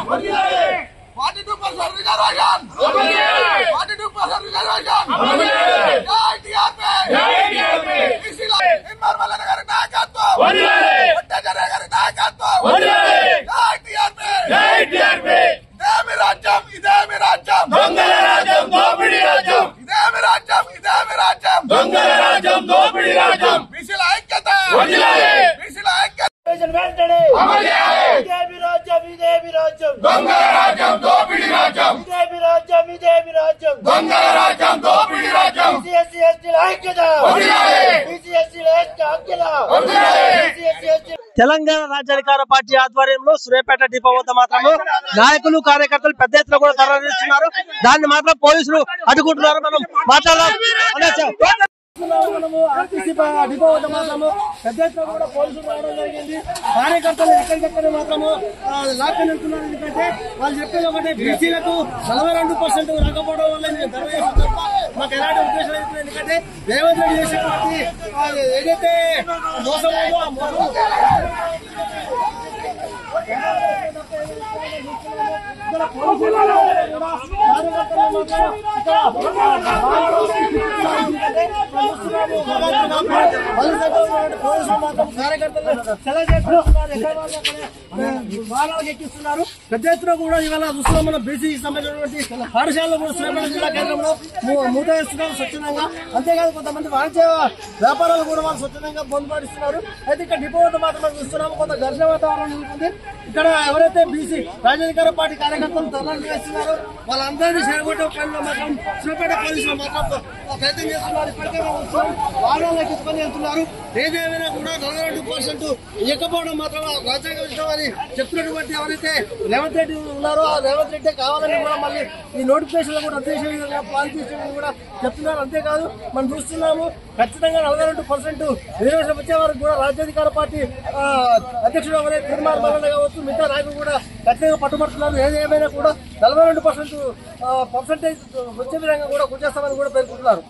42% reservation. 42% reservation. Jai TRP. Nirmala Garu Nayakatvam. Bhattacharya Garu Nayakatvam. Jai TRP. ఇదేమి రాజ్యం ఇదేమి రాజ్యం దొంగల రాజ్యం దోపిడీ రాజ్యం ఇదేమి రాజ్యం ఇదేమి రాజ్యం దొంగల రాజ్యం దోపిడీ రాజ్యం బీసీల ఐక్యత బీసీల ఐక్యత ఇదేమి రాజ్యం ఇదేమి రాజ్యం దొంగల రాజ్యం దోపిడీ రాజ్యం ఇదేమి రాజ్యం ఇదేమి రాజ్యం దొంగల రాజ్యం దోపిడీ రాజ్యం బీసీ ఎస్టీల ఐక్యత బీసీ ఎస్టీల ఐక్యత తెలంగాణ రాజ్యాధికార పార్టీ ఆధ్వర్యంలో సూర్యాపేట డిపో వద్ద మాత్రము నాయకులు కార్యకర్తలు పెద్ద ఎత్తున కూడా తరలిస్తున్నారు. దాన్ని మాత్రం పోలీసులు అడ్డుకుంటున్నారు. మనం మాట్లాడదాం. ఆర్టీసీ డిపో వద్ద మాత్రము పెద్ద ఎత్తున కూడా పోలీసులు రావడం జరిగింది. కార్యకర్తలు ఎక్కడికెక్కడ మాత్రము లాక్కొని వెళ్తున్నారు. ఎందుకంటే వాళ్ళు చెప్పేది ఒకటే, బీసీలకు 42% రాకపోవడం వల్ల మాకు ఎలాంటి ఉద్దేశం అవుతుంది. ఎందుకంటే రేవంత్ రెడ్డి చేసేటువంటి ఏదైతే మోసం ఉందో ఆ మోసం వాహనాలకు ఎక్కిస్తున్నారు. పెద్ద ఎత్తున కూడా ఇవాళ చూస్తున్నాం. మన బీసీ సంబంధించినటువంటి పాఠశాలలో కూడా సూర్యాపేట జిల్లా కేంద్రంలో మూతవేస్తున్నారు స్వచ్ఛందంగా. అంతేకాదు కొంతమంది వాణిజ్య వ్యాపారాలు కూడా వాళ్ళు స్వచ్ఛందంగా పొందుపరుస్తున్నారు. అయితే ఇక్కడ డిపో వద్ద మాత్రం చూస్తున్నాము కొంత ఘర్షణ వాతావరణం ఉంటుంది. ఇక్కడ ఎవరైతే బీసీ రాజ్యాధికార పార్టీ కార్యకర్తలు ధర్నాలు చేస్తున్నారు వాళ్ళందరినీ చేరగొట్టే పనిలో మాత్రం సూర్యాపేట పోలీసులు మాత్రం ప్రయత్నం చేస్తున్నారు. ఇప్పటికే వాహనాలకు తీసుకొని వెళ్తున్నారు. ఏదేమైనా కూడా 42% ఇవ్వకపోవడం మాత్రం రాజ్యాంగ విషయం అని చెప్తున్నటువంటి ఎవరైతే రేవంత్ రెడ్డి ఉన్నారో ఆ రేవంత్ రెడ్డి కావాలని కూడా మళ్ళీ ఈ నోటిఫికేషన్ కూడా అధ్యక్ష విధంగా ప్లాన్ చేసేదని కూడా చెప్తున్నారు. అంతేకాదు మనం చూస్తున్నాము ఖచ్చితంగా 42% రిజర్వేషన్ వచ్చే వరకు కూడా రాజ్యాధికార పార్టీ అధ్యక్షుడు ఎవరైతే నిర్మల మల్లన్న కావచ్చు మిగతా నాయకులు కూడా ఖచ్చితంగా పట్టుబడుతున్నారు. ఏదేమైనా కూడా 42% వచ్చే విధంగా కూడా కృషి చేస్తామని కూడా పేర్కొంటున్నారు.